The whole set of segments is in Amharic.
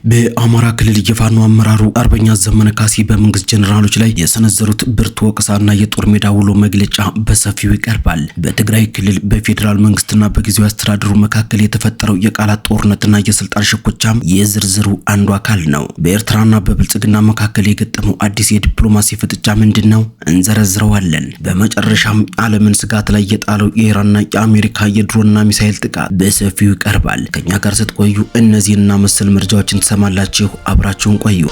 በአማራ ክልል የፋኖ አመራሩ አርበኛ ዘመነ ካሴ በመንግስት ጀነራሎች ላይ የሰነዘሩት ብርቱ ወቀሳና የጦር ሜዳ ውሎ መግለጫ በሰፊው ይቀርባል። በትግራይ ክልል በፌዴራል መንግስትና በጊዜያዊ አስተዳደሩ መካከል የተፈጠረው የቃላት ጦርነትና የስልጣን ሽኩቻም የዝርዝሩ አንዱ አካል ነው። በኤርትራና በብልጽግና መካከል የገጠመው አዲስ የዲፕሎማሲ ፍጥጫ ምንድነው? እንዘረዝረዋለን። በመጨረሻም ዓለምን ስጋት ላይ የጣለው የኢራንና የአሜሪካ የድሮንና ሚሳኤል ጥቃት በሰፊው ይቀርባል። ከኛ ጋር ስትቆዩ እነዚህና መሰል መረጃዎችን ሰማላችሁ። አብራችሁን ቆዩ።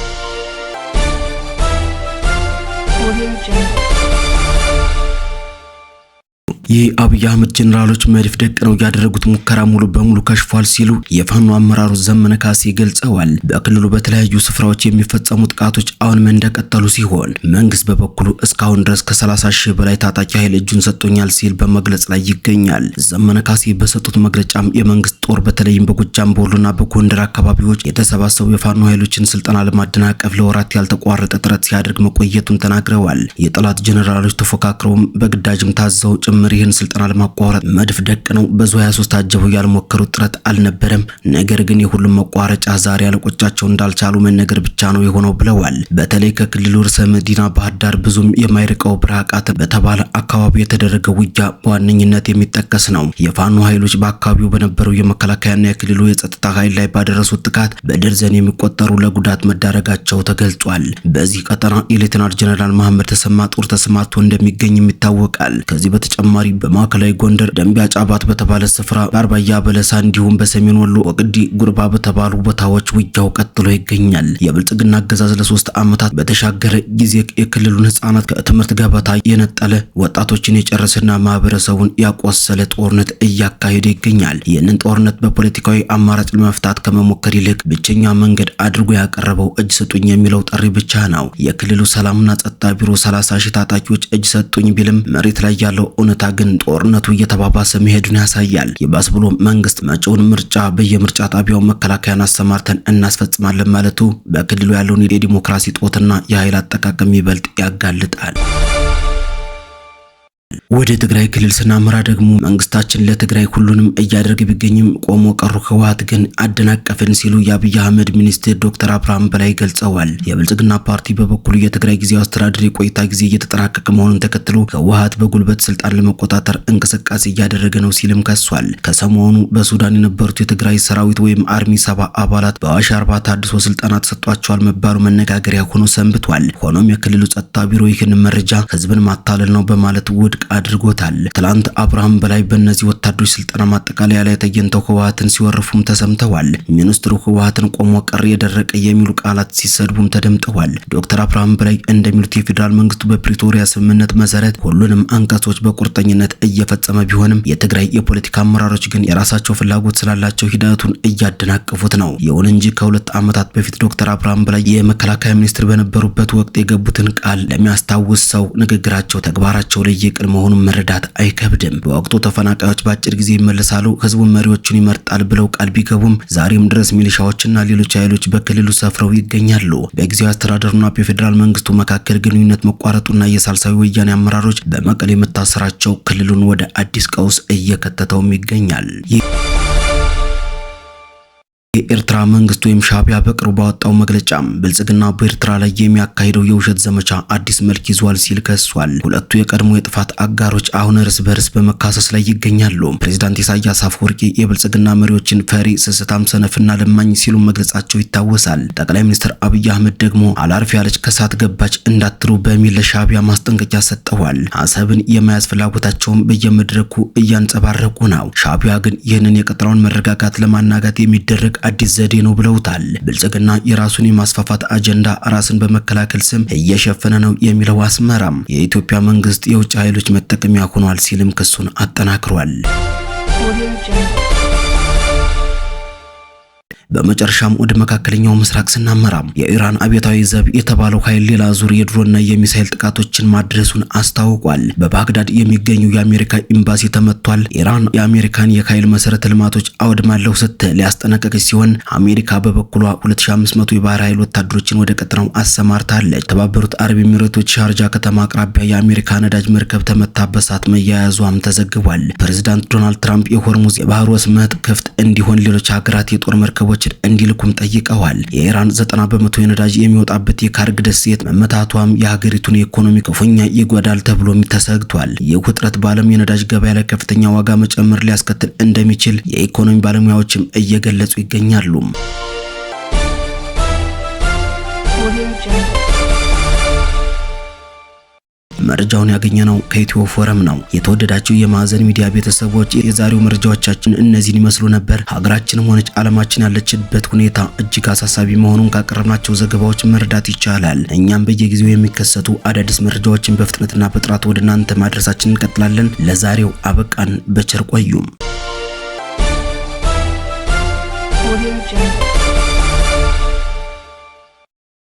የአብይ አህመድ ጀነራሎች መድፍ ደቅነው ያደረጉት ሙከራ ሙሉ በሙሉ ከሽፏል ሲሉ የፋኖ አመራሩ ዘመነ ካሴ ገልጸዋል። በክልሉ በተለያዩ ስፍራዎች የሚፈጸሙ ጥቃቶች አሁንም እንደቀጠሉ ሲሆን መንግስት በበኩሉ እስካሁን ድረስ ከ30 ሺህ በላይ ታጣቂ ኃይል እጁን ሰጥቶኛል ሲል በመግለጽ ላይ ይገኛል። ዘመነ ካሴ በሰጡት መግለጫም የመንግስት ጦር በተለይም በጎጃም በወሎና በጎንደር አካባቢዎች የተሰባሰቡ የፋኖ ኃይሎችን ስልጠና ለማደናቀፍ ለወራት ያልተቋረጠ ጥረት ሲያደርግ መቆየቱን ተናግረዋል። የጠላት ጀነራሎች ተፎካክረውም በግዳጅም ታዘው ጭምር ይህን ስልጣን ለማቋረጥ መድፍ ደቅነው በዙ 23 ታጀበው ያልሞከሩት ጥረት አልነበረም። ነገር ግን የሁሉም መቋረጫ ዛሬ ያለቆቻቸው እንዳልቻሉ መነገር ብቻ ነው የሆነው ብለዋል። በተለይ ከክልሉ ርዕሰ መዲና ባህር ዳር ብዙም የማይርቀው ብርሃቃት በተባለ አካባቢ የተደረገው ውጊያ በዋነኝነት የሚጠቀስ ነው። የፋኖ ኃይሎች በአካባቢው በነበረው የመከላከያና የክልሉ የጸጥታ ኃይል ላይ ባደረሱት ጥቃት በደርዘን የሚቆጠሩ ለጉዳት መዳረጋቸው ተገልጿል። በዚህ ቀጠና የሌተናል ጀነራል መሐመድ ተሰማ ጦር ተሰማርቶ እንደሚገኝ ይታወቃል። ከዚህ በተጨማሪ በማዕከላዊ ጎንደር ደንቢያ ጫባት በተባለ ስፍራ በአርባያ በለሳ እንዲሁም በሰሜን ወሎ ወቅዲ ጉርባ በተባሉ ቦታዎች ውጊያው ቀጥሎ ይገኛል። የብልጽግና አገዛዝ ለ3 ዓመታት በተሻገረ ጊዜ የክልሉን ህፃናት ከትምህርት ገበታ የነጠለ ወጣቶችን የጨረሰና ማህበረሰቡን ያቆሰለ ጦርነት እያካሄደ ይገኛል። ይህንን ጦርነት በፖለቲካዊ አማራጭ ለመፍታት ከመሞከር ይልቅ ብቸኛ መንገድ አድርጎ ያቀረበው እጅ ስጡኝ የሚለው ጥሪ ብቻ ነው። የክልሉ ሰላምና ጸጥታ ቢሮ 30 ሺህ ታጣቂዎች እጅ ሰጡኝ ቢልም መሬት ላይ ያለው እውነታ ግን ጦርነቱ እየተባባሰ መሄዱን ያሳያል። ይባስ ብሎ መንግስት መጪውን ምርጫ በየምርጫ ጣቢያው መከላከያን አሰማርተን እናስፈጽማለን ማለቱ በክልሉ ያለውን የዲሞክራሲ ጦትና የኃይል አጠቃቀም ይበልጥ ያጋልጣል። ወደ ትግራይ ክልል ስናመራ ደግሞ መንግስታችን ለትግራይ ሁሉንም እያደረገ ቢገኝም ቆሞ ቀሩ ህወሓት ግን አደናቀፈን ሲሉ የአብይ አህመድ ሚኒስትር ዶክተር አብርሃም በላይ ገልጸዋል። የብልጽግና ፓርቲ በበኩሉ የትግራይ ጊዜያዊ አስተዳደር የቆይታ ጊዜ እየተጠናቀቀ መሆኑን ተከትሎ ህወሓት በጉልበት ስልጣን ለመቆጣጠር እንቅስቃሴ እያደረገ ነው ሲልም ከሷል። ከሰሞኑ በሱዳን የነበሩት የትግራይ ሰራዊት ወይም አርሚ 7 አባላት በአዋሽ አርባ ታድሶ ስልጠና ተሰጥቷቸዋል መባሉ መነጋገሪያ ሆኖ ሰንብቷል። ሆኖም የክልሉ ጸጥታ ቢሮ ይህን መረጃ ህዝብን ማታለል ነው በማለት ውድቅ አድርጎታል። ትላንት አብርሃም በላይ በእነዚህ ወታደሮች ስልጠና ማጠቃለያ ላይ ተገኝተው ህወሓትን ሲወርፉም ተሰምተዋል። ሚኒስትሩ ህወሓትን ቆሞ ቀር የደረቀ የሚሉ ቃላት ሲሰድቡም ተደምጠዋል። ዶክተር አብርሃም በላይ እንደሚሉት የፌዴራል መንግስቱ በፕሪቶሪያ ስምምነት መሰረት ሁሉንም አንቀጾች በቁርጠኝነት እየፈጸመ ቢሆንም የትግራይ የፖለቲካ አመራሮች ግን የራሳቸው ፍላጎት ስላላቸው ሂደቱን እያደናቀፉት ነው። ይሁን እንጂ ከ2 ዓመታት በፊት ዶክተር አብርሃም በላይ የመከላከያ ሚኒስትር በነበሩበት ወቅት የገቡትን ቃል ለሚያስታውስ ሰው ንግግራቸው ተግባራቸው ላይ የቅል መሆኑን መረዳት አይከብድም። በወቅቱ ተፈናቃዮች በአጭር ጊዜ ይመለሳሉ፣ ህዝቡ መሪዎችን ይመርጣል ብለው ቃል ቢገቡም ዛሬም ድረስ ሚሊሻዎችና ሌሎች ኃይሎች በክልሉ ሰፍረው ይገኛሉ። በጊዜያዊ አስተዳደሩና በፌዴራል መንግስቱ መካከል ግንኙነት መቋረጡና የሳልሳዊ ወያኔ አመራሮች በመቀሌ መታሰራቸው ክልሉን ወደ አዲስ ቀውስ እየከተተውም ይገኛል። የኤርትራ መንግስት ወይም ሻዕቢያ በቅርቡ ባወጣው መግለጫም ብልጽግና በኤርትራ ላይ የሚያካሂደው የውሸት ዘመቻ አዲስ መልክ ይዟል ሲል ከሷል። ሁለቱ የቀድሞ የጥፋት አጋሮች አሁን እርስ በርስ በመካሰስ ላይ ይገኛሉ። ፕሬዝዳንት ኢሳያስ አፈወርቂ የብልጽግና መሪዎችን ፈሪ፣ ስስታም፣ ሰነፍና ለማኝ ሲሉ መግለጻቸው ይታወሳል። ጠቅላይ ሚኒስትር አብይ አህመድ ደግሞ አላርፍ ያለች ከሳት ገባች እንዳትሩ በሚል ለሻዕቢያ ማስጠንቀቂያ ሰጥተዋል። አሰብን የመያዝ ፍላጎታቸውን በየመድረኩ እያንጸባረቁ ነው። ሻዕቢያ ግን ይህንን የቀጠናውን መረጋጋት ለማናጋት የሚደረግ አዲስ ዘዴ ነው ብለውታል። ብልጽግና የራሱን የማስፋፋት አጀንዳ ራስን በመከላከል ስም እየሸፈነ ነው የሚለው አስመራም የኢትዮጵያ መንግስት የውጭ ኃይሎች መጠቀሚያ ሆኗል ሲልም ክሱን አጠናክሯል። በመጨረሻም ወደ መካከለኛው ምስራቅ ስናመራም የኢራን አብዮታዊ ዘብ የተባለው ኃይል ሌላ ዙር የድሮንና የሚሳኤል ጥቃቶችን ማድረሱን አስታውቋል። በባግዳድ የሚገኘው የአሜሪካ ኤምባሲ ተመቷል። ኢራን የአሜሪካን የኃይል መሰረተ ልማቶች አወድማለሁ ስትል ያስጠነቀቀች ሲሆን አሜሪካ በበኩሏ 2500 የባህር ኃይል ወታደሮችን ወደ ቀጠናው አሰማርታለች። የተባበሩት አረብ ኤሚሬቶች ሻርጃ ከተማ አቅራቢያ የአሜሪካ ነዳጅ መርከብ ተመታበት እሳት መያያዟም ተዘግቧል። ፕሬዝዳንት ዶናልድ ትራምፕ የሆርሙዝ የባህር ወሽመጥ ክፍት እንዲሆን ሌሎች ሀገራት የጦር መርከቦች መርከቦችን እንዲልኩም ጠይቀዋል። የኢራን 90 በመቶ የነዳጅ የሚወጣበት የካርግ ደሴት መመታቷም የሀገሪቱን ኢኮኖሚ ክፉኛ ይጎዳል ተብሎም ተሰግቷል። ይህ ውጥረት በዓለም የነዳጅ ገበያ ላይ ከፍተኛ ዋጋ መጨመር ሊያስከትል እንደሚችል የኢኮኖሚ ባለሙያዎችም እየገለጹ ይገኛሉ። መረጃውን ያገኘነው ከኢትዮ ፎረም ነው። የተወደዳችሁ የማዕዘን ሚዲያ ቤተሰቦች የዛሬው መረጃዎቻችን እነዚህን ይመስሉ ነበር። ሀገራችንም ሆነች ዓለማችን ያለችበት ሁኔታ እጅግ አሳሳቢ መሆኑን ካቀረብናቸው ዘገባዎች መረዳት ይቻላል። እኛም በየጊዜው የሚከሰቱ አዳዲስ መረጃዎችን በፍጥነትና በጥራት ወደ እናንተ ማድረሳችንን እንቀጥላለን። ለዛሬው አበቃን። በቸር ቆዩም።